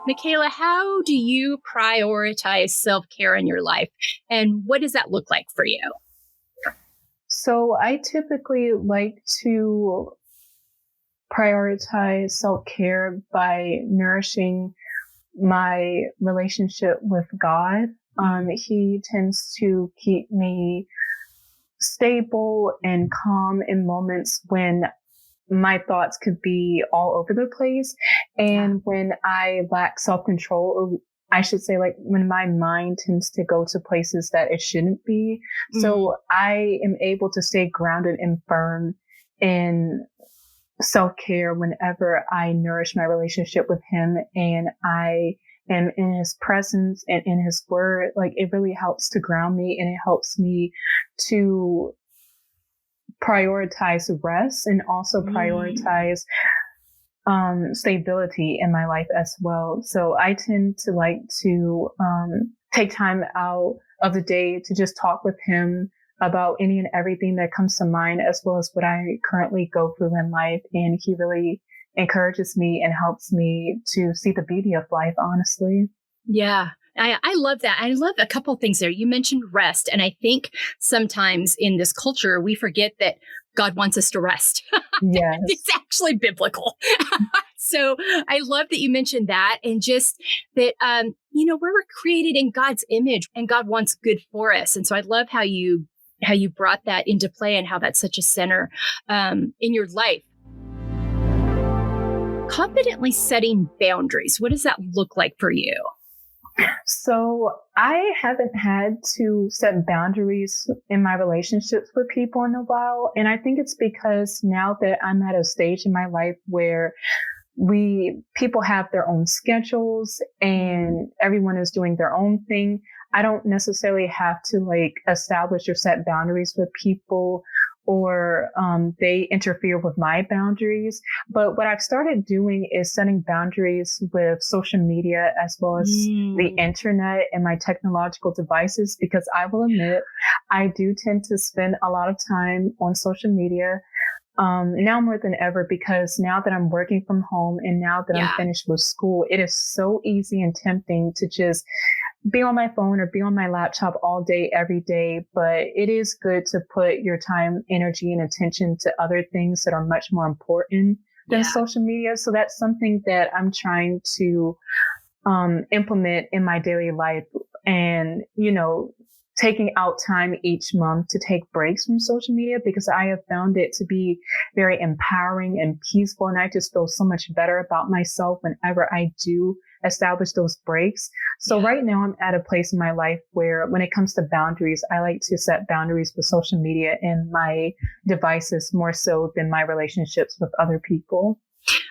Micaela, how do you prioritize self-care in your life? And what does that look like for you? So I typically like to prioritize self-care by nourishing my relationship with God. He tends to keep me stable and calm in moments when my thoughts could be all over the place. And when I lack self-control, or I should say, like, when my mind tends to go to places that it shouldn't be. So I am able to stay grounded and firm in self-care whenever I nourish my relationship with him and I am in his presence and in his word. Like, it really helps to ground me, and it helps me to prioritize rest and also prioritize stability in my life as well. So I tend to like to take time out of the day to just talk with him about any and everything that comes to mind, as well as what I currently go through in life. And he really encourages me and helps me to see the beauty of life, honestly. Yeah. I love that. I love a couple of things there. You mentioned rest. And I think sometimes in this culture, we forget that God wants us to rest. Yes. It's actually biblical. So I love that you mentioned that, and just that, we're created in God's image and God wants good for us. And so I love how you brought that into play and how that's such a center in your life. Confidently setting boundaries. What does that look like for you? So I haven't had to set boundaries in my relationships with people in a while. And I think it's because now that I'm at a stage in my life where people have their own schedules and everyone is doing their own thing, I don't necessarily have to establish or set boundaries with people, or they interfere with my boundaries. But what I've started doing is setting boundaries with social media, as well as the internet and my technological devices, because I will admit, I do tend to spend a lot of time on social media. Now more than ever, because now that I'm working from home and now that I'm finished with school, it is so easy and tempting to just be on my phone or be on my laptop all day, every day. But it is good to put your time, energy, and attention to other things that are much more important than social media. So that's something that I'm trying to implement in my daily life. And, taking out time each month to take breaks from social media, because I have found it to be very empowering and peaceful. And I just feel so much better about myself whenever I do establish those breaks. So right now I'm at a place in my life where when it comes to boundaries, I like to set boundaries with social media and my devices more so than my relationships with other people.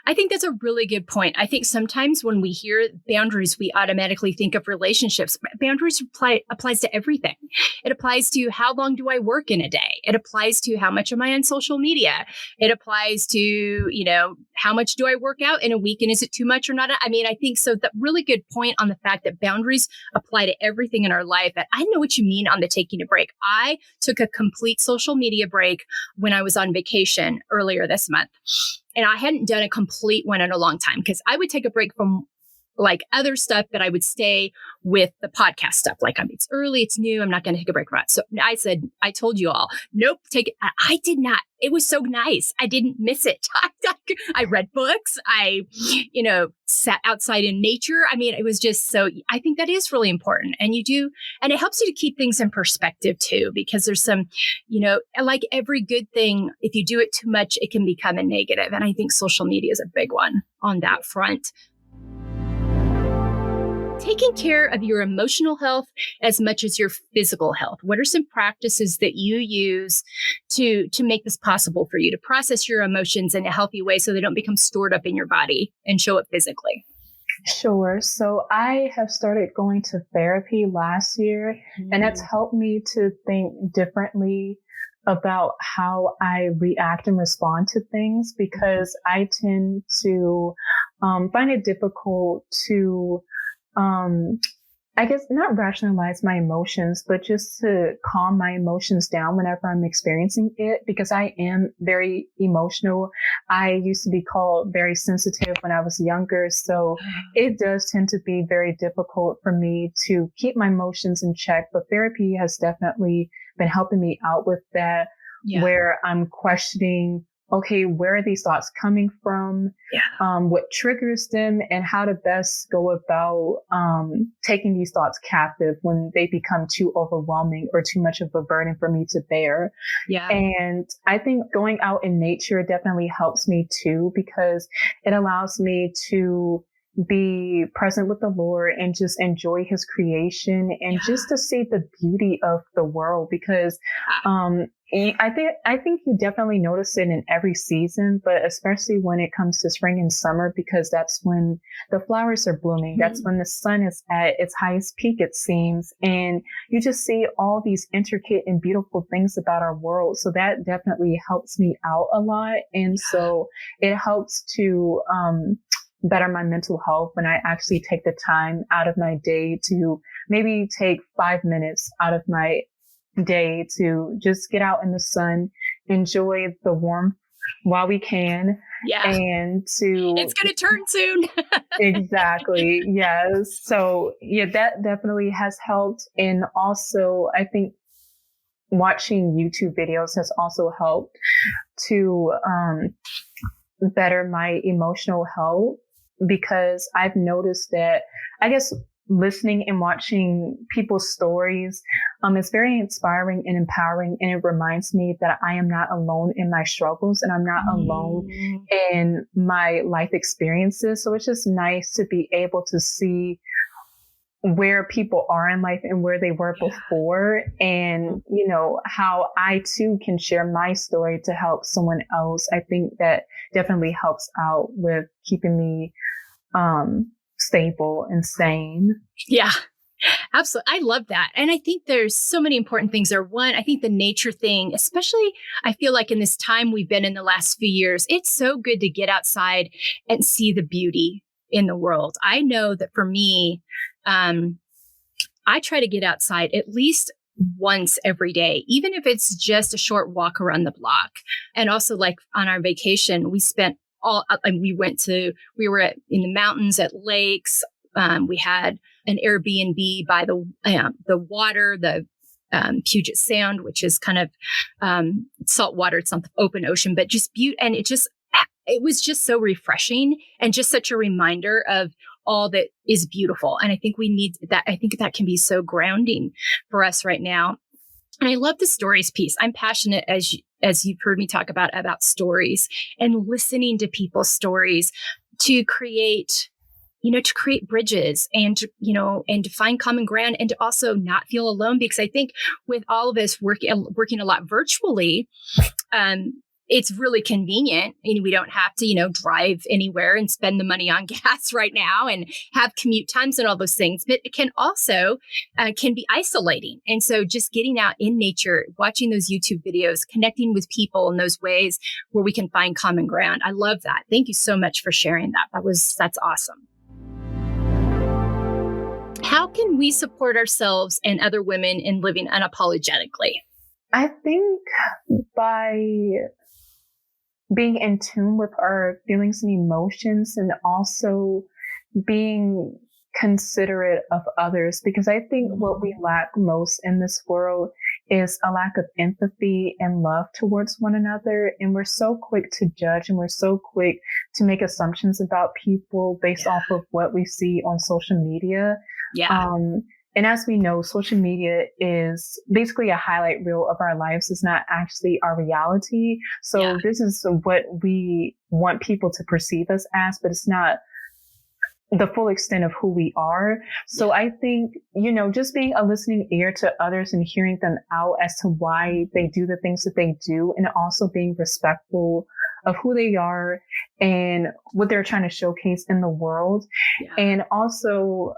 I think that's a really good point. I think sometimes when we hear boundaries, we automatically think of relationships. Boundaries applies to everything. It applies to how long do I work in a day? It applies to how much am I on social media? It applies to, how much do I work out in a week, and is it too much or not? I mean, I think so. That really good point on the fact that boundaries apply to everything in our life. And I know what you mean on the taking a break. I took a complete social media break when I was on vacation earlier this month. And I hadn't done a complete one in a long time, because I would take a break from other stuff, but I would stay with the podcast stuff. It's early, it's new, I'm not going to take a break from it. So I said, I told you all, nope, take it. I did not. It was so nice. I didn't miss it. I read books. I, sat outside in nature. I mean, it was just so, I think that is really important. And and it helps you to keep things in perspective too, because there's some, like every good thing, if you do it too much, it can become a negative. And I think social media is a big one on that front. Taking care of your emotional health as much as your physical health. What are some practices that you use to make this possible for you to process your emotions in a healthy way so they don't become stored up in your body and show up physically? Sure. So I have started going to therapy last year, and that's helped me to think differently about how I react and respond to things, because I tend to find it difficult to I guess not rationalize my emotions, but just to calm my emotions down whenever I'm experiencing it, because I am very emotional. I used to be called very sensitive when I was younger. So it does tend to be very difficult for me to keep my emotions in check. But therapy has definitely been helping me out with that, where I'm questioning, okay, where are these thoughts coming from? What triggers them, and how to best go about taking these thoughts captive when they become too overwhelming or too much of a burden for me to bear. And I think going out in nature definitely helps me too, because it allows me to be present with the Lord and just enjoy his creation and just to see the beauty of the world, because I think you definitely notice it in every season, but especially when it comes to spring and summer, because that's when the flowers are blooming. That's when the sun is at its highest peak, it seems. And you just see all these intricate and beautiful things about our world. So that definitely helps me out a lot. And so it helps to, better my mental health when I actually take the time out of my day to maybe take 5 minutes out of my day to just get out in the sun, enjoy the warmth while we can. And to it's going to turn soon. Exactly. Yes. So that definitely has helped. And also I think watching YouTube videos has also helped to better my emotional health, because I've noticed that, I guess, listening and watching people's stories is very inspiring and empowering, and it reminds me that I am not alone in my struggles and I'm not alone in my life experiences. So it's just nice to be able to see where people are in life and where they were before, and how I too can share my story to help someone else. I think that definitely helps out with keeping me stable and sane. Yeah, absolutely. I love that. And I think there's so many important things there. One, I think the nature thing, especially I feel like in this time we've been in the last few years, it's so good to get outside and see the beauty in the world. I know that for me, I try to get outside at least once every day, even if it's just a short walk around the block. And also, like on our vacation, we spent we were in the mountains at lakes. We had an Airbnb by the water, the Puget Sound, which is kind of salt water. It's not the open ocean, but just beauty. And it was just so refreshing and just such a reminder of all that is beautiful. And I think we need that. I think that can be so grounding for us right now. And I love the stories piece. I'm passionate, as you've heard me talk about stories and listening to people's stories to create bridges and to find common ground, and to also not feel alone. Because I think with all of us working a lot virtually, it's really convenient, and we don't have to, drive anywhere and spend the money on gas right now and have commute times and all those things. But it can also can be isolating. And so just getting out in nature, watching those YouTube videos, connecting with people in those ways where we can find common ground. I love that. Thank you so much for sharing that. That's awesome. How can we support ourselves and other women in living unapologetically? I think by being in tune with our feelings and emotions, and also being considerate of others, because I think what we lack most in this world is a lack of empathy and love towards one another. And we're so quick to judge, and we're so quick to make assumptions about people based off of what we see on social media. And as we know, social media is basically a highlight reel of our lives. It's not actually our reality. So this is what we want people to perceive us as, but it's not the full extent of who we are. So I think, just being a listening ear to others and hearing them out as to why they do the things that they do, and also being respectful of who they are and what they're trying to showcase in the world. And also,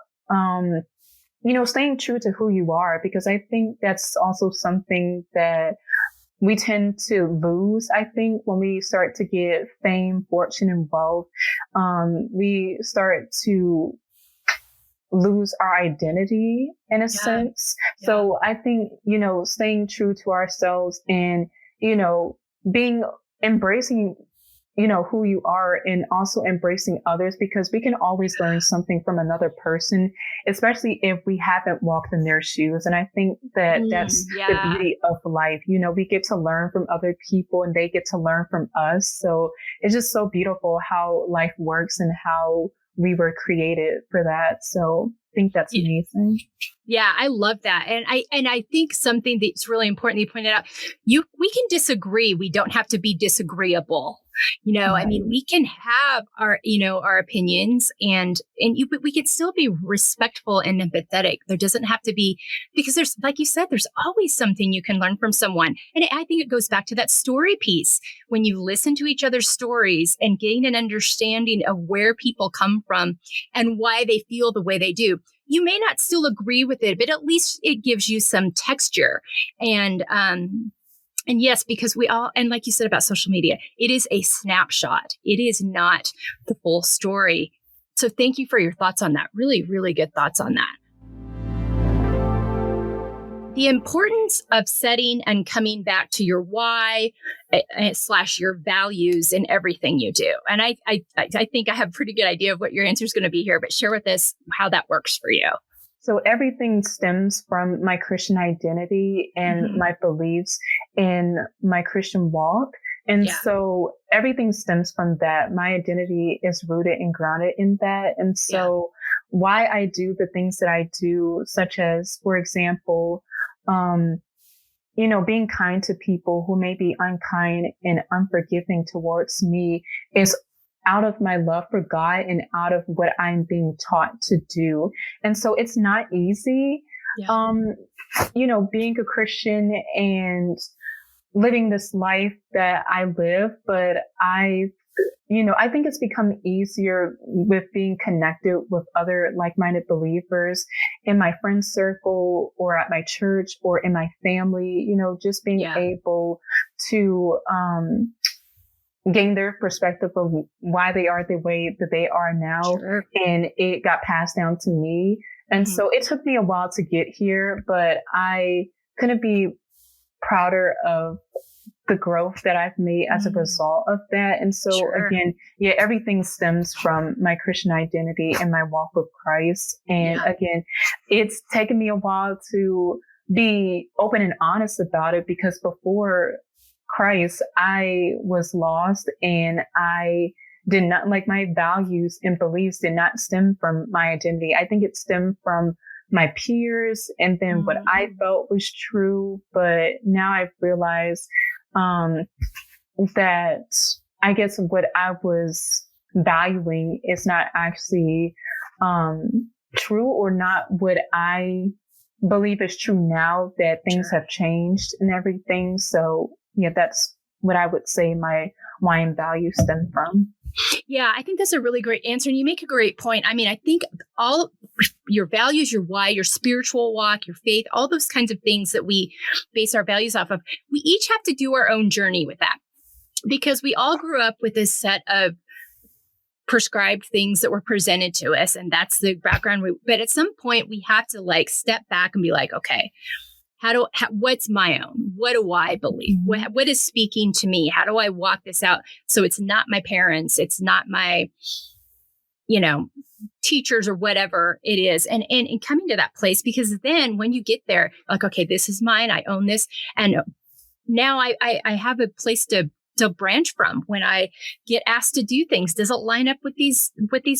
staying true to who you are, because I think that's also something that we tend to lose. I think when we start to get fame, fortune, and wealth, we start to lose our identity in a sense. Yeah. So I think, staying true to ourselves and, being embracing, who you are and also embracing others, because we can always learn something from another person, especially if we haven't walked in their shoes. And I think that that's the beauty of life. We get to learn from other people and they get to learn from us. So it's just so beautiful how life works and how we were created for that. So I think that's amazing. Yeah, I love that. And I think something that's really important, you pointed out, we can disagree. We don't have to be disagreeable. I mean, we can have our opinions but we can still be respectful and empathetic. There doesn't have to be, because there's, like you said, there's always something you can learn from someone. And I think it goes back to that story piece. When you listen to each other's stories and gain an understanding of where people come from and why they feel the way they do, you may not still agree with it, but at least it gives you some texture. And yes, because we all, and like you said about social media, it is a snapshot. It is not the full story. So thank you for your thoughts on that. Really, really good thoughts on that. The importance of setting and coming back to your why / your values in everything you do. And I think I have a pretty good idea of what your answer is going to be here, but share with us how that works for you. So everything stems from my Christian identity and my beliefs in my Christian walk. And so everything stems from that. My identity is rooted and grounded in that. And so why I do the things that I do, such as, for example, being kind to people who may be unkind and unforgiving towards me, is out of my love for God and out of what I'm being taught to do. And so it's not easy, being a Christian and living this life that I live, but I think it's become easier with being connected with other like-minded believers in my friend circle or at my church or in my family, just being able to, gain their perspective of why they are the way that they are now. Sure. And it got passed down to me. And so it took me a while to get here, but I couldn't be prouder of the growth that I've made as a result of that. And so again, everything stems from my Christian identity and my walk with Christ. And again, it's taken me a while to be open and honest about it, because before Christ, I was lost and I did not, like, my values and beliefs did not stem from my identity. I think it stemmed from my peers and then what I felt was true. But now I've realized that I guess what I was valuing is not actually true, or not what I believe is true now, that things have changed and everything. So that's what I would say my why and values stem from. Yeah, I think that's a really great answer. And you make a great point. I mean, I think all your values, your why, your spiritual walk, your faith, all those kinds of things that we base our values off of, we each have to do our own journey with that, because we all grew up with this set of prescribed things that were presented to us. And that's the background. But at some point we have to step back and be like, okay, what's my own? What do I believe? What is speaking to me? How do I walk this out? So it's not my parents, it's not my, teachers or whatever it is. And coming to that place, because then when you get there, like, okay, this is mine. I own this. And now I have a place to branch from when I get asked to do things. Does it line up with these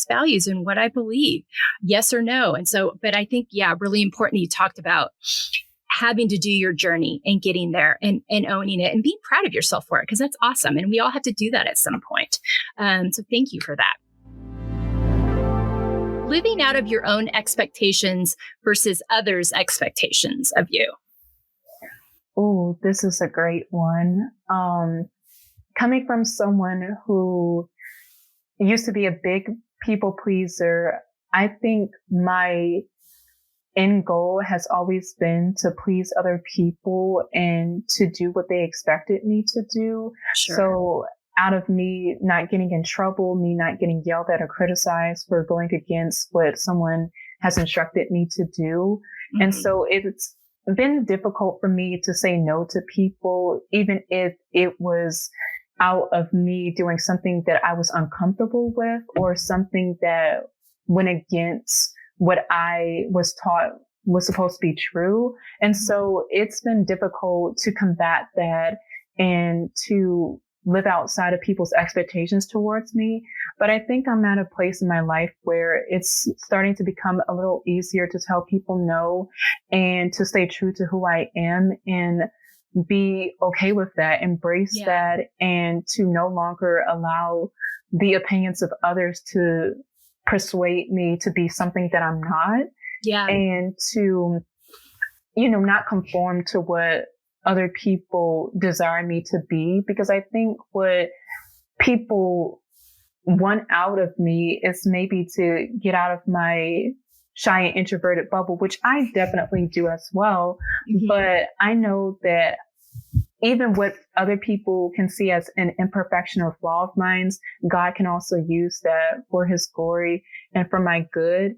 values and what I believe? Yes or no? And so, but I think, really important. You talked about having to do your journey and getting there and owning it and being proud of yourself for it, because that's awesome. And we all have to do that at some point. So thank you for that. Living out of your own expectations versus others' expectations of you. Oh, this is a great one. Coming from someone who used to be a big people pleaser, I think my end goal has always been to please other people and to do what they expected me to do. Sure. So out of me not getting in trouble, me not getting yelled at or criticized for going against what someone has instructed me to do. Mm-hmm. And so it's been difficult for me to say no to people, even if it was out of me doing something that I was uncomfortable with or something that went against what I was taught was supposed to be true. And so it's been difficult to combat that and to live outside of people's expectations towards me. But I think I'm at a place in my life where it's starting to become a little easier to tell people no and to stay true to who I am and be okay with that, embrace that, and to no longer allow the opinions of others to persuade me to be something that I'm not. Yeah. And to, not conform to what other people desire me to be, because I think what people want out of me is maybe to get out of my shy and introverted bubble, which I definitely do as well. Mm-hmm. But I know that even what other people can see as an imperfection or flaw of mine, God can also use that for his glory and for my good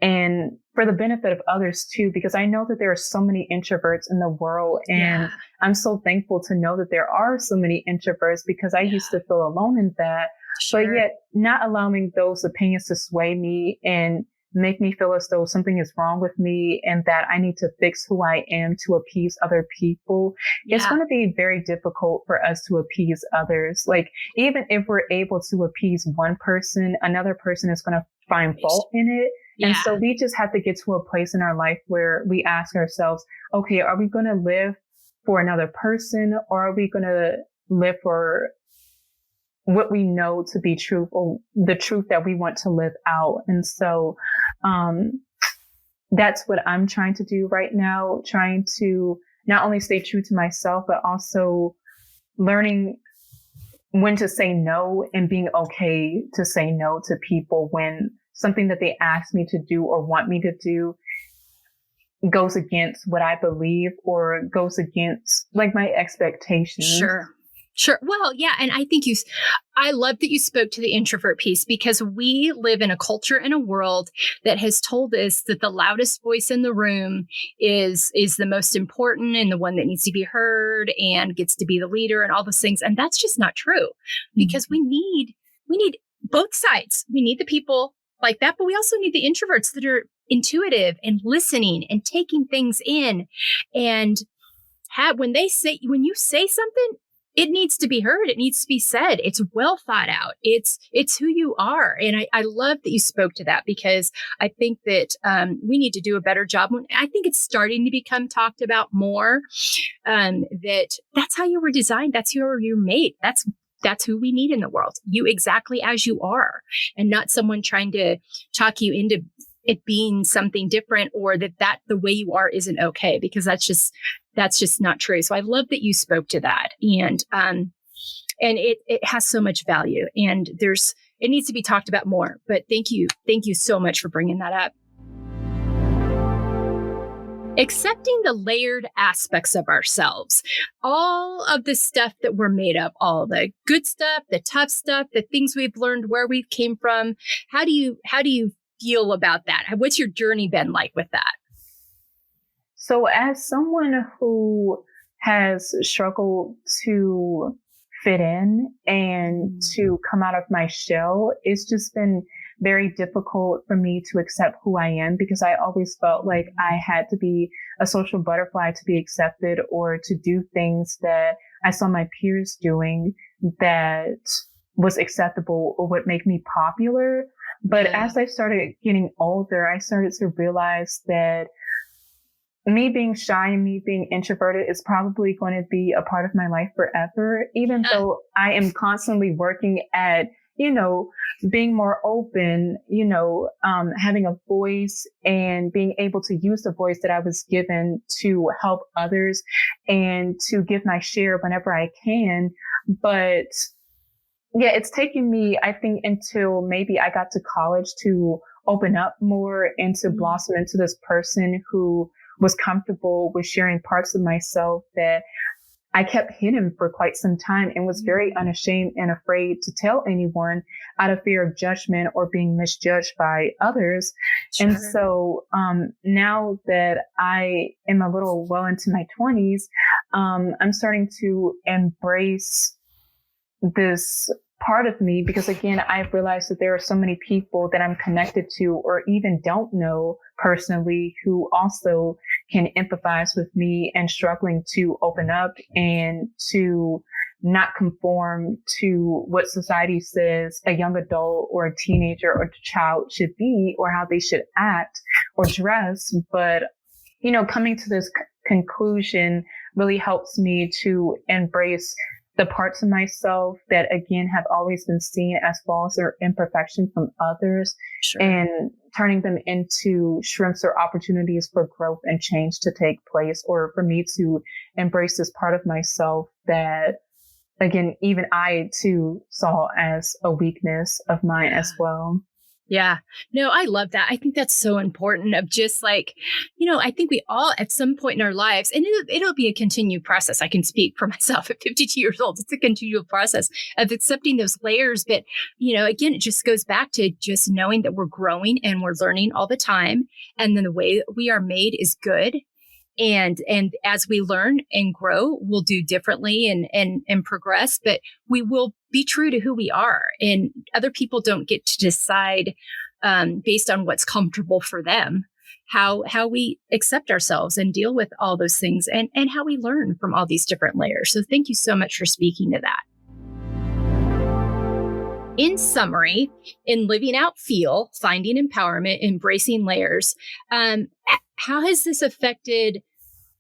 and for the benefit of others too, because I know that there are so many introverts in the world, and I'm so thankful to know that there are so many introverts, because I used to feel alone in that. Sure. But yet not allowing those opinions to sway me and make me feel as though something is wrong with me and that I need to fix who I am to appease other people. It's going to be very difficult for us to appease others. Like, even if we're able to appease one person, another person is going to find fault in it. And so we just have to get to a place in our life where we ask ourselves, okay, are we going to live for another person, or are we going to live for what we know to be true, or the truth that we want to live out? And so that's what I'm trying to do right now, trying to not only stay true to myself, but also learning when to say no and being okay to say no to people when something that they ask me to do or want me to do goes against what I believe or goes against like my expectations. Sure. Well, yeah. And I think I love that you spoke to the introvert piece, because we live in a culture and a world that has told us that the loudest voice in the room is the most important and the one that needs to be heard and gets to be the leader and all those things. And that's just not true, because we need both sides. We need the people like that, but we also need the introverts that are intuitive and listening and taking things in. And when you say something, it needs to be heard. It needs to be said. It's well thought out. It's who you are. And I love that you spoke to that, because I think that we need to do a better job. I think it's starting to become talked about more, that's how you were designed. That's who you're made. That's who we need in the world. You exactly as you are, and not someone trying to talk you into it being something different, or that the way you are isn't okay, because that's just not true. So I love that you spoke to that, and it has so much value, and it needs to be talked about more. But thank you so much for bringing that up. Accepting the layered aspects of ourselves, all of the stuff that we're made of, all the good stuff, the tough stuff, the things we've learned, where we came from. How do you feel about that? What's your journey been like with that? So as someone who has struggled to fit in and to come out of my shell, it's just been very difficult for me to accept who I am, because I always felt like I had to be a social butterfly to be accepted, or to do things that I saw my peers doing that was acceptable or would make me popular. But as I started getting older, I started to realize that me being shy and me being introverted is probably going to be a part of my life forever, even though I am constantly working at, being more open, having a voice and being able to use the voice that I was given to help others and to give my share whenever I can. But yeah, it's taken me, I think, until maybe I got to college to open up more and to blossom into this person who was comfortable with sharing parts of myself that I kept hidden for quite some time and was very unashamed and afraid to tell anyone out of fear of judgment or being misjudged by others. Sure. And so now that I am a little well into my 20s, I'm starting to embrace this part of me, because again, I've realized that there are so many people that I'm connected to or even don't know personally who also can empathize with me and struggling to open up and to not conform to what society says a young adult or a teenager or a child should be or how they should act or dress. But, coming to this conclusion really helps me to embrace the parts of myself that, again, have always been seen as flaws or imperfection from others, sure, and turning them into shrimps or opportunities for growth and change to take place, or for me to embrace this part of myself that, again, even I too saw as a weakness of mine as well. Yeah. No, I love that. I think that's so important of just like, I think we all at some point in our lives, and it'll be a continued process. I can speak for myself at 52 years old. It's a continual process of accepting those layers. But, again, it just goes back to just knowing that we're growing and we're learning all the time. And then the way that we are made is good. And as we learn and grow, we'll do differently and progress, but we will be true to who we are. And other people don't get to decide based on what's comfortable for them, how we accept ourselves and deal with all those things and how we learn from all these different layers. So thank you so much for speaking to that. In summary, in living out feel, finding empowerment, embracing layers, how has this affected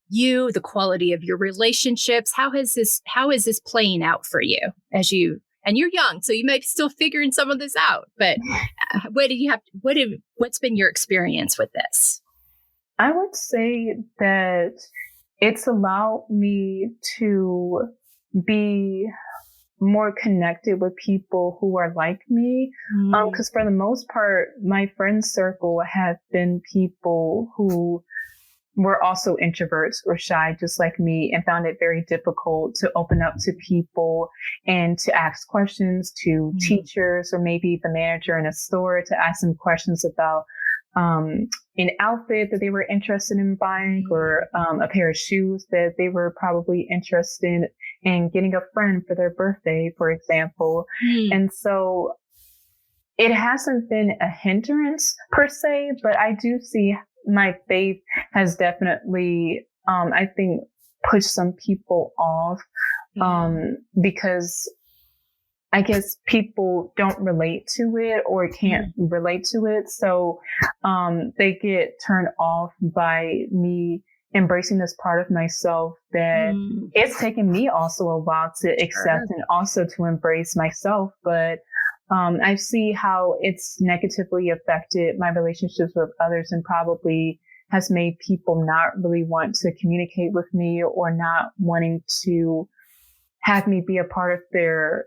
you, the quality of your relationships? How is this playing out for you and you're young, so you might be still figuring some of this out, but what's been your experience with this? I would say that it's allowed me to be more connected with people who are like me. Because for the most part, my friend circle have been people who were also introverts or shy, just like me, and found it very difficult to open up to people and to ask questions to teachers or maybe the manager in a store to ask them questions about an outfit that they were interested in buying, or a pair of shoes that they were probably interested in getting a friend for their birthday, for example. And so it hasn't been a hindrance per se, but I do see my faith has definitely, I think, pushed some people off because I guess people don't relate to it or can't relate to it. So they get turned off by me embracing this part of myself that it's taken me also a while to accept and also to embrace myself. But I see how it's negatively affected my relationships with others and probably has made people not really want to communicate with me or not wanting to have me be a part of their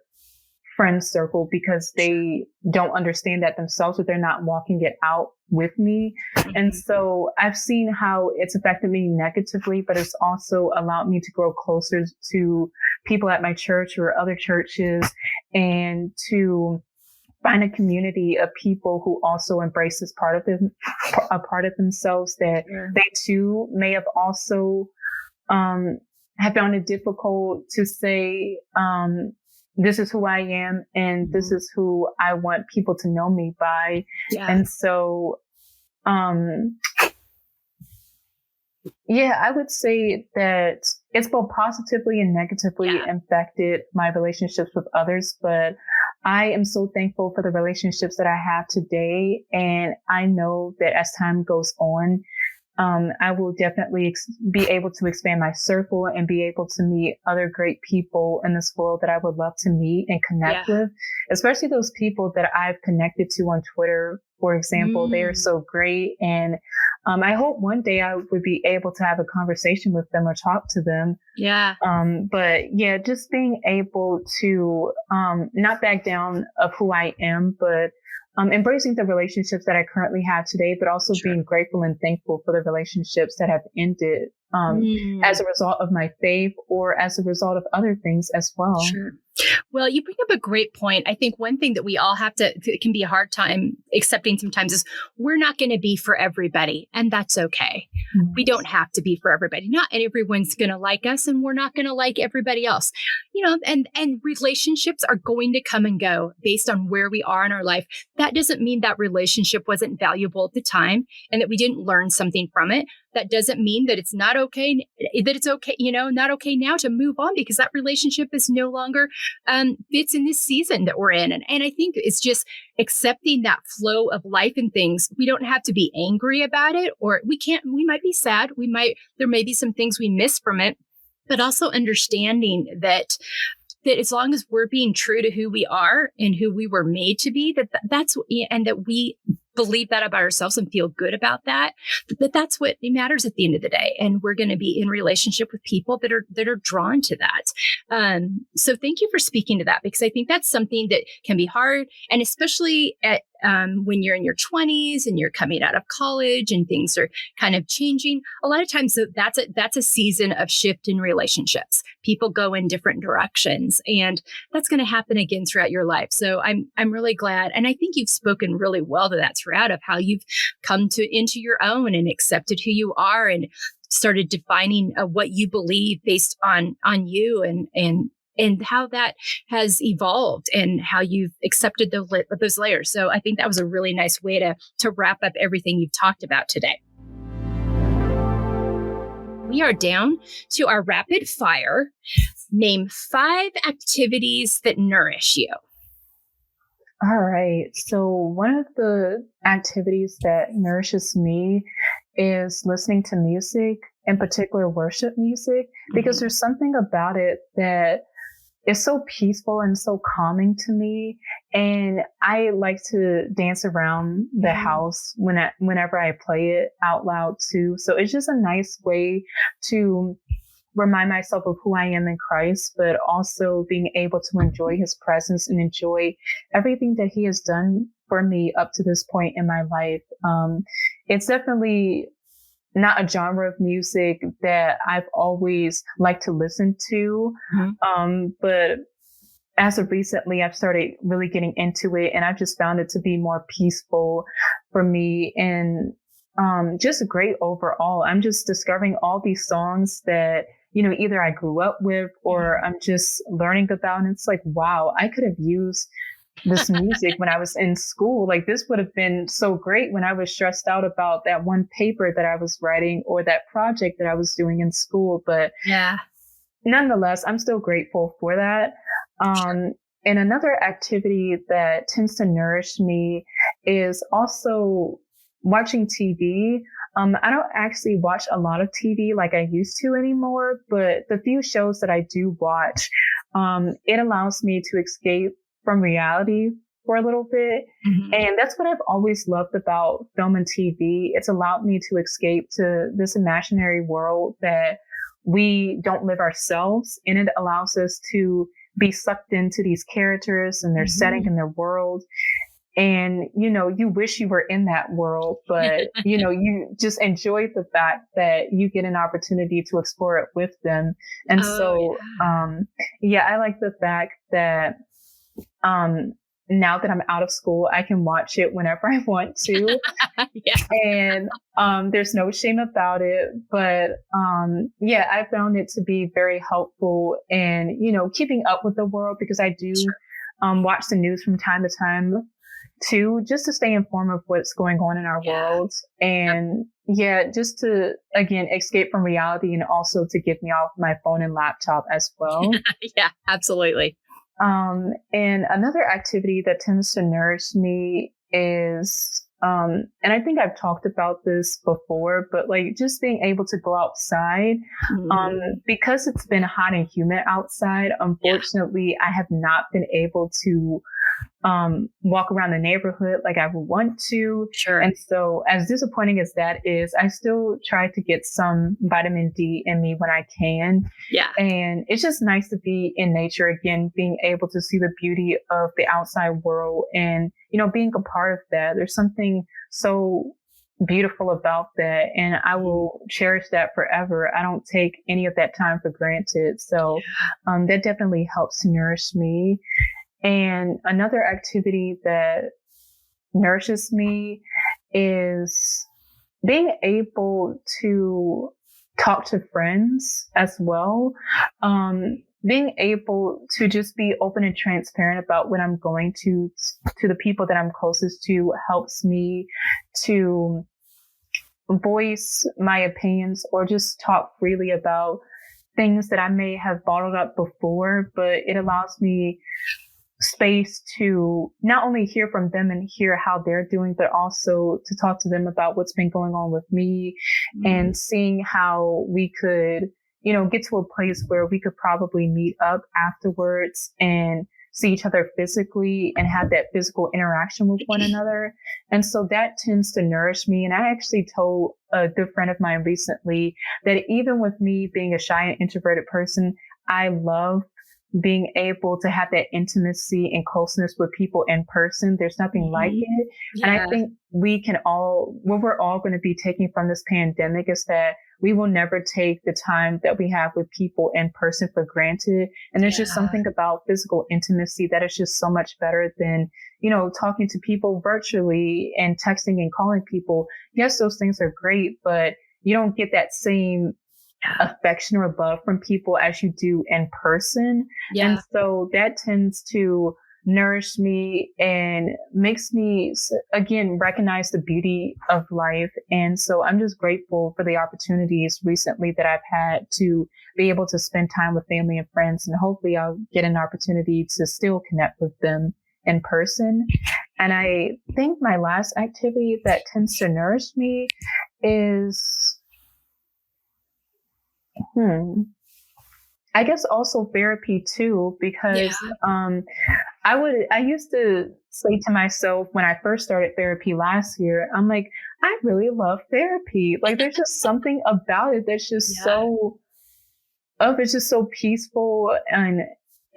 friend circle because they don't understand that themselves, or they're not walking it out with me. And so I've seen how it's affected me negatively, but it's also allowed me to grow closer to people at my church or other churches and to find a community of people who also embrace this part of them, a part of themselves that they too may have also have found it difficult to say, this is who I am and this is who I want people to know me by. And so, I would say that it's both positively and negatively affected my relationships with others, but I am so thankful for the relationships that I have today. And I know that as time goes on, I will definitely be able to expand my circle and be able to meet other great people in this world that I would love to meet and connect with, especially those people that I've connected to on Twitter, for example. They are so great. And I hope one day I would be able to have a conversation with them or talk to them. But just being able to not back down of who I am, but embracing the relationships that I currently have today, but also Sure. being grateful and thankful for the relationships that have ended as a result of my faith or as a result of other things as well. Sure. Well, you bring up a great point. I think one thing that we all have to, it can be a hard time accepting sometimes is we're not going to be for everybody, and that's okay. We don't have to be for everybody. Not everyone's going to like us, and we're not going to like everybody else. And relationships are going to come and go based on where we are in our life. That doesn't mean that relationship wasn't valuable at the time and that we didn't learn something from it. That doesn't mean that it's not okay, that it's okay, not okay now to move on because that relationship is no longer fits in this season that we're in. And I think it's just accepting that flow of life and things. We don't have to be angry about it, or we might be sad. There may be some things we miss from it, but also understanding that as long as we're being true to who we are and who we were made to be, and that we believe that about ourselves and feel good about that's what matters at the end of the day. And we're going to be in relationship with people that are drawn to that. So thank you for speaking to that, because I think that's something that can be hard. And especially when you're in your 20s and you're coming out of college and things are kind of changing, a lot of times that's a season of shift in relationships. People go in different directions, and that's going to happen again throughout your life. So I'm really glad. And I think you've spoken really well to that throughout, of how you've come into your own and accepted who you are and started defining what you believe based on you and how that has evolved and how you've accepted those layers. So I think that was a really nice way to wrap up everything you've talked about today. We are down to our rapid fire. Name 5 activities that nourish you. All right. So one of the activities that nourishes me is listening to music, in particular worship music, because there's something about it that is so peaceful and so calming to me. And I like to dance around the house whenever I play it out loud too. So it's just a nice way to remind myself of who I am in Christ, but also being able to enjoy his presence and enjoy everything that he has done for me up to this point in my life. It's definitely not a genre of music that I've always liked to listen to. But as of recently, I've started really getting into it, and I've just found it to be more peaceful for me and just great overall. I'm just discovering all these songs that, either I grew up with or I'm just learning about. And it's like, wow, I could have used this music when I was in school. Like, this would have been so great when I was stressed out about that one paper that I was writing or that project that I was doing in school. But yeah, nonetheless, I'm still grateful for that. And another activity that tends to nourish me is also watching TV. I don't actually watch a lot of TV like I used to anymore, but the few shows that I do watch, it allows me to escape from reality for a little bit. And that's what I've always loved about film and TV. It's allowed me to escape to this imaginary world that we don't live ourselves. And it allows us to be sucked into these characters and their setting and their world. And, you wish you were in that world, but, you just enjoy the fact that you get an opportunity to explore it with them. And I like the fact that, now that I'm out of school, I can watch it whenever I want to. And there's no shame about it. But I found it to be very helpful in, keeping up with the world, because I do watch the news from time to time too, just to stay informed of what's going on in our world. And just to, again, escape from reality, and also to get me off my phone and laptop as well. Yeah, absolutely. And another activity that tends to nourish me is, and I think I've talked about this before, but like just being able to go outside, because it's been hot and humid outside. Unfortunately, I have not been able to walk around the neighborhood like I would want to. Sure. And so as disappointing as that is, I still try to get some vitamin D in me when I can. Yeah. And it's just nice to be in nature again, being able to see the beauty of the outside world and, being a part of that. There's something so beautiful about that. And I will cherish that forever. I don't take any of that time for granted. So that definitely helps nourish me. And another activity that nourishes me is being able to talk to friends as well. Being able to just be open and transparent about what I'm going to the people that I'm closest to helps me to voice my opinions or just talk freely about things that I may have bottled up before, but it allows me space to not only hear from them and hear how they're doing, but also to talk to them about what's been going on with me and seeing how we could, get to a place where we could probably meet up afterwards and see each other physically and have that physical interaction with one another. And so that tends to nourish me. And I actually told a good friend of mine recently that even with me being a shy and introverted person, I love being able to have that intimacy and closeness with people in person. There's nothing like it. Yeah. And I think what we're all going to be taking from this pandemic is that we will never take the time that we have with people in person for granted. And there's just something about physical intimacy that is just so much better than, talking to people virtually and texting and calling people. Yes, those things are great, but you don't get that same affection or love from people as you do in person. Yeah. And so that tends to nourish me and makes me, again, recognize the beauty of life. And so I'm just grateful for the opportunities recently that I've had to be able to spend time with family and friends. And hopefully I'll get an opportunity to still connect with them in person. And I think my last activity that tends to nourish me is I guess also therapy too, because I used to say to myself when I first started therapy last year, I'm like, I really love therapy. Like there's just something about it that's just it's just so peaceful and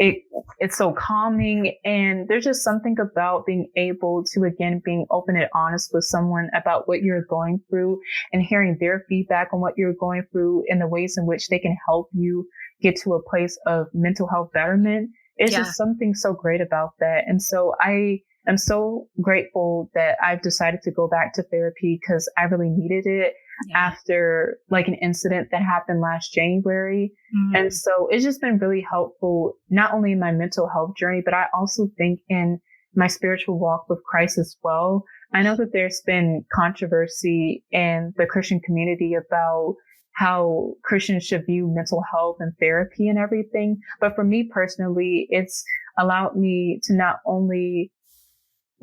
it's so calming. And there's just something about being able to, again, being open and honest with someone about what you're going through and hearing their feedback on what you're going through and the ways in which they can help you get to a place of mental health betterment. It's just something so great about that. And so I am so grateful that I've decided to go back to therapy because I really needed it after like an incident that happened last January. And so it's just been really helpful, not only in my mental health journey, but I also think in my spiritual walk with Christ as well. I know that there's been controversy in the Christian community about how Christians should view mental health and therapy and everything. But for me personally, it's allowed me to not only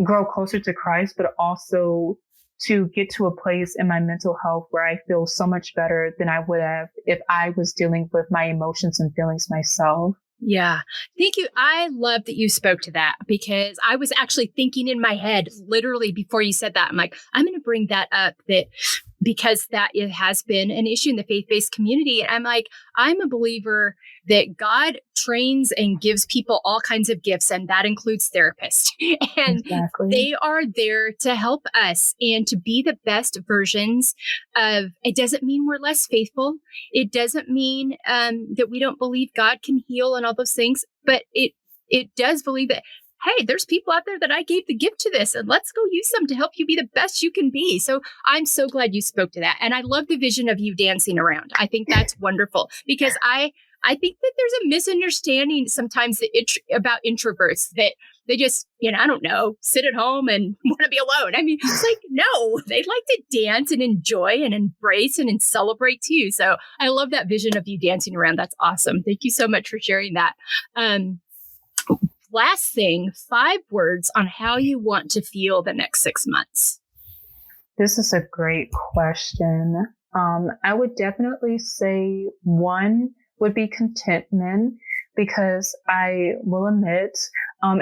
grow closer to Christ, but also to get to a place in my mental health where I feel so much better than I would have if I was dealing with my emotions and feelings myself. Yeah. Thank you. I love that you spoke to that because I was actually thinking in my head, literally before you said that, I'm like, I'm going to bring that up because that it has been an issue in the faith-based community. And I'm like, I'm a believer that God trains and gives people all kinds of gifts, and that includes therapists. And they are there to help us and to be the best versions of, it doesn't mean we're less faithful. It doesn't mean that we don't believe God can heal and all those things, but it does believe that, hey, there's people out there that I gave the gift to this, and let's go use them to help you be the best you can be. So I'm so glad you spoke to that. And I love the vision of you dancing around. I think that's wonderful because I think that there's a misunderstanding sometimes about introverts that they just, I don't know, sit at home and want to be alone. I mean, it's like, no, they like to dance and enjoy and embrace and celebrate too. So I love that vision of you dancing around. That's awesome. Thank you so much for sharing that. Last thing, 5 words on how you want to feel the next 6 months. This is a great question. I would definitely say 1 would be contentment, because I will admit,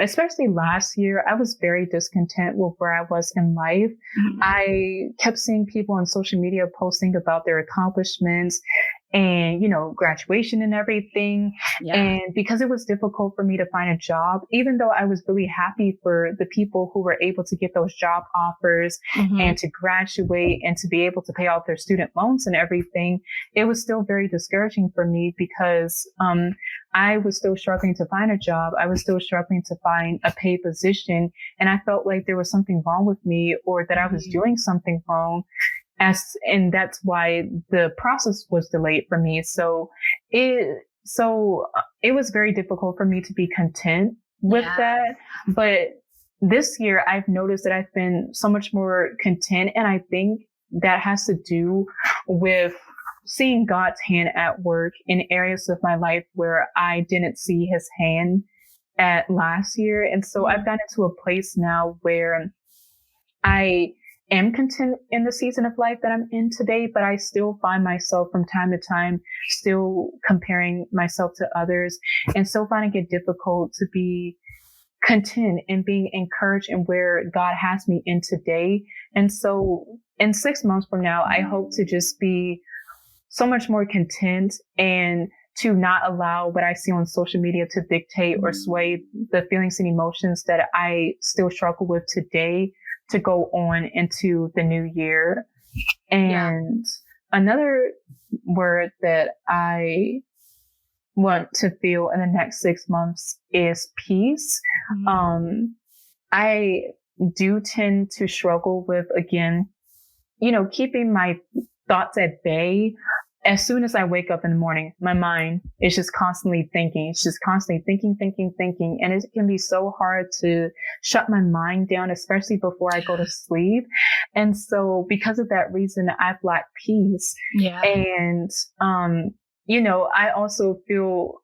especially last year, I was very discontent with where I was in life. Mhm. I kept seeing people on social media posting about their accomplishments and, graduation and everything. Yeah. And because it was difficult for me to find a job, even though I was really happy for the people who were able to get those job offers Mhm. and to graduate and to be able to pay off their student loans and everything, it was still very discouraging for me because, I was still struggling to find a job. I was still struggling to find a paid position. And I felt like there was something wrong with me or that I was doing something wrong. And that's why the process was delayed for me. It was very difficult for me to be content with that. But this year I've noticed that I've been so much more content. And I think that has to do with seeing God's hand at work in areas of my life where I didn't see his hand at last year. And so I've gotten to a place now where I am content in the season of life that I'm in today, but I still find myself from time to time still comparing myself to others and still finding it difficult to be content and being encouraged in where God has me in today. And so in 6 months from now, I hope to just be so much more content and to not allow what I see on social media to dictate or sway the feelings and emotions that I still struggle with today to go on into the new year. And another word that I want to feel in the next 6 months is peace. I do tend to struggle with, again, keeping my thoughts at bay. As soon as I wake up in the morning, my mind is just constantly thinking. It's just constantly thinking. And it can be so hard to shut my mind down, especially before I go to sleep. And so because of that reason, I've lacked peace. Yeah. And, I also feel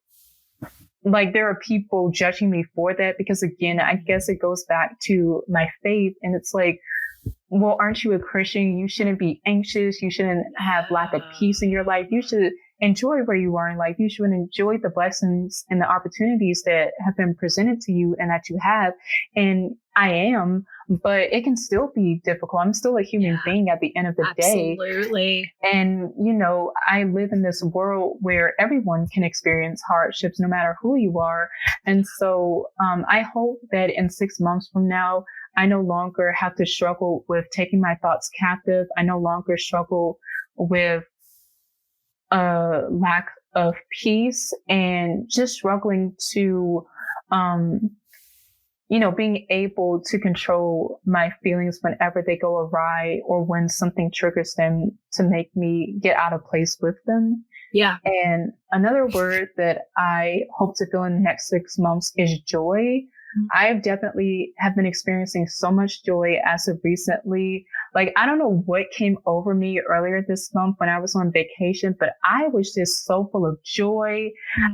like there are people judging me for that because, again, I guess it goes back to my faith. And it's like, well, aren't you a Christian? You shouldn't be anxious. You shouldn't have lack of peace in your life. You should enjoy where you are in life. You should enjoy the blessings and the opportunities that have been presented to you and that you have. And I am, but it can still be difficult. I'm still a human being at the end of the day. Absolutely. And, I live in this world where everyone can experience hardships no matter who you are. And so I hope that in 6 months from now, I no longer have to struggle with taking my thoughts captive. I no longer struggle with a lack of peace and just struggling to, being able to control my feelings whenever they go awry or when something triggers them to make me get out of place with them. Yeah. And another word that I hope to feel in the next 6 months is joy. I've definitely have been experiencing so much joy as of recently. Like, I don't know what came over me earlier this month when I was on vacation, but I was just so full of joy.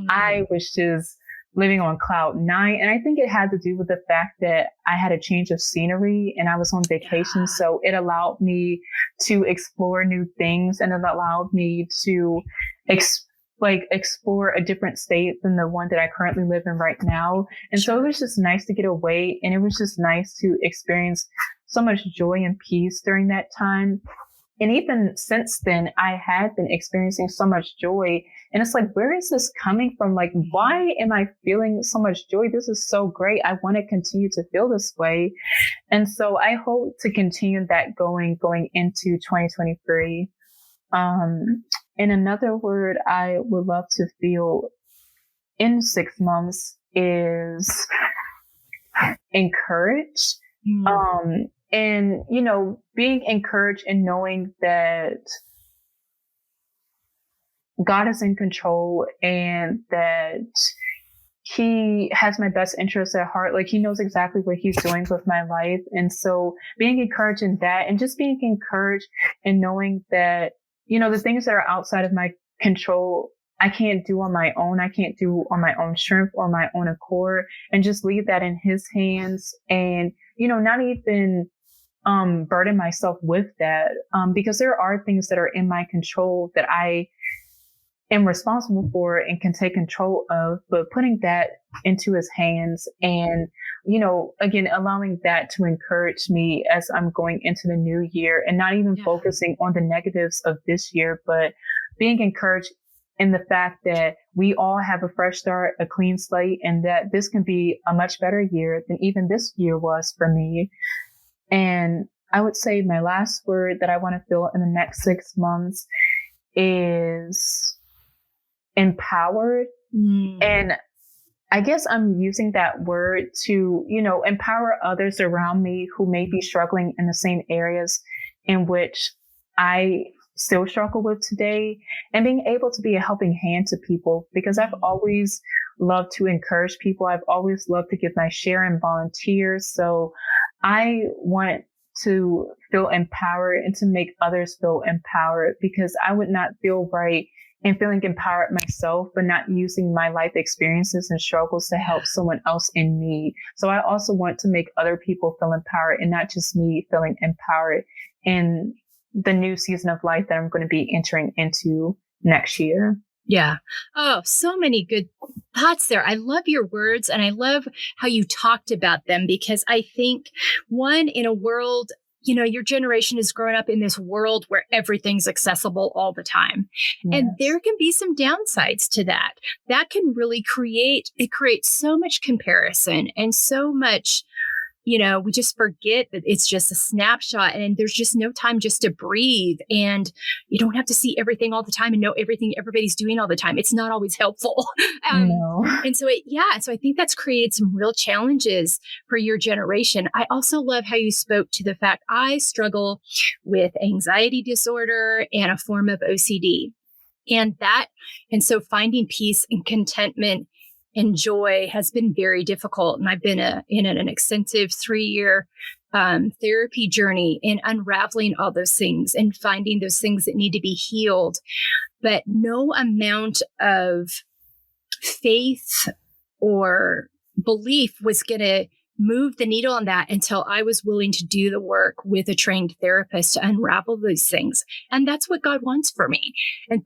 I was just living on cloud nine. And I think it had to do with the fact that I had a change of scenery and I was on vacation. So it allowed me to explore new things and it allowed me to explore a different state than the one that I currently live in right now. And so it was just nice to get away and it was just nice to experience so much joy and peace during that time. And even since then, I had been experiencing so much joy. And it's like, where is this coming from? Like, why am I feeling so much joy? This is so great. I want to continue to feel this way. And so I hope to continue that going into 2023. And another word I would love to feel in 6 months is encouraged. And, being encouraged and knowing that God is in control and that he has my best interests at heart. Like, he knows exactly what he's doing with my life. And so being encouraged in that and just being encouraged and knowing that, the things that are outside of my control, I can't do on my own. I can't do on my own strength or my own accord, and just leave that in his hands and, not even burden myself with that, because there are things that are in my control that I am responsible for and can take control of, but putting that into his hands and, again, allowing that to encourage me as I'm going into the new year and not even focusing on the negatives of this year, but being encouraged in the fact that we all have a fresh start, a clean slate, and that this can be a much better year than even this year was for me. And I would say my last word that I want to feel in the next 6 months is empowered. And I guess I'm using that word to, empower others around me who may be struggling in the same areas in which I still struggle with today, and being able to be a helping hand to people, because I've always loved to encourage people. I've always loved to give my share and volunteer. So I want to feel empowered and to make others feel empowered, because I would not feel right in feeling empowered myself, but not using my life experiences and struggles to help someone else in need. So I also want to make other people feel empowered, and not just me feeling empowered in the new season of life that I'm going to be entering into next year. Yeah. Oh, so many good thoughts there. I love your words, and I love how you talked about them, because I think, one, in a world, your generation has grown up in this world where everything's accessible all the time. Yes. And there can be some downsides to that. That can really creates so much comparison and so much, we just forget that it's just a snapshot, and there's just no time just to breathe, and you don't have to see everything all the time and know everything everybody's doing all the time. It's not always helpful. No. And so I think that's created some real challenges for your generation. I also love how you spoke to the fact I struggle with anxiety disorder and a form of OCD, and so finding peace and contentment and joy has been very difficult. And I've been in an extensive 3-year therapy journey in unraveling all those things and finding those things that need to be healed. But no amount of faith or belief was going to move the needle on that until I was willing to do the work with a trained therapist to unravel these things. And that's what God wants for me.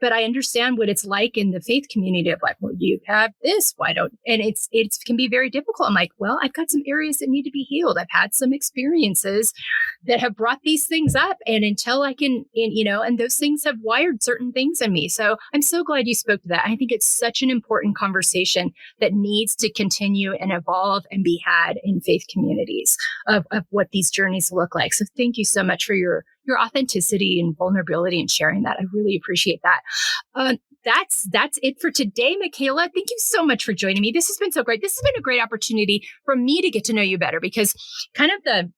But I understand what it's like in the faith community of like, well, you have this, why don't, and it can be very difficult. I'm like, well, I've got some areas that need to be healed. I've had some experiences that have brought these things up, and until I can, and those things have wired certain things in me. So I'm so glad you spoke to that. I think it's such an important conversation that needs to continue and evolve and be had in faith communities of what these journeys look like. So thank you so much for your authenticity and vulnerability and sharing that. I really appreciate that. That's it for today, Micaela. Thank you so much for joining me. This has been so great. This has been a great opportunity for me to get to know you better, because kind of the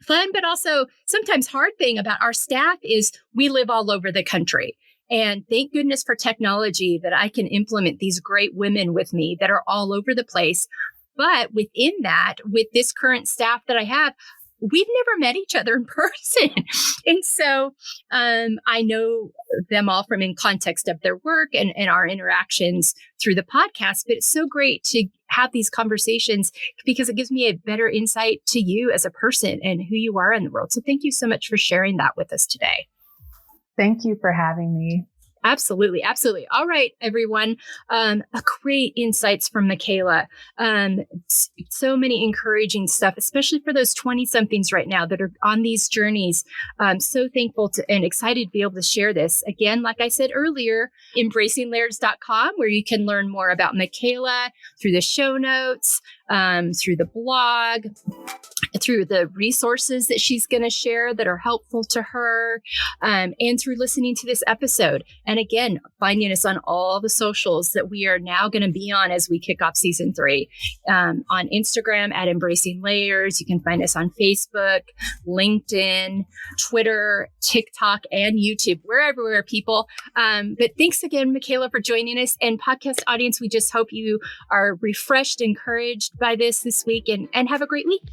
fun, but also sometimes hard thing about our staff is we live all over the country. And thank goodness for technology that I can implement these great women with me that are all over the place. But within that, with this current staff that I have, we've never met each other in person. And so I know them all from in context of their work and our interactions through the podcast. But it's so great to have these conversations, because it gives me a better insight to you as a person and who you are in the world. So thank you so much for sharing that with us today. Thank you for having me. Absolutely. Absolutely. All right, everyone. Great insights from Micaela. So many encouraging stuff, especially for those 20-somethings right now that are on these journeys. I'm so thankful and excited to be able to share this. Again, like I said earlier, embracinglayers.com, where you can learn more about Micaela through the show notes, through the blog, through the resources that she's going to share that are helpful to her, and through listening to this episode. And again, finding us on all the socials that we are now going to be on as we kick off season 3. On Instagram at Embracing Layers. You can find us on Facebook, LinkedIn, Twitter, TikTok, and YouTube. We're everywhere, people. But thanks again, Micaela, for joining us. And podcast audience, we just hope you are refreshed, encouraged by this week, and have a great week.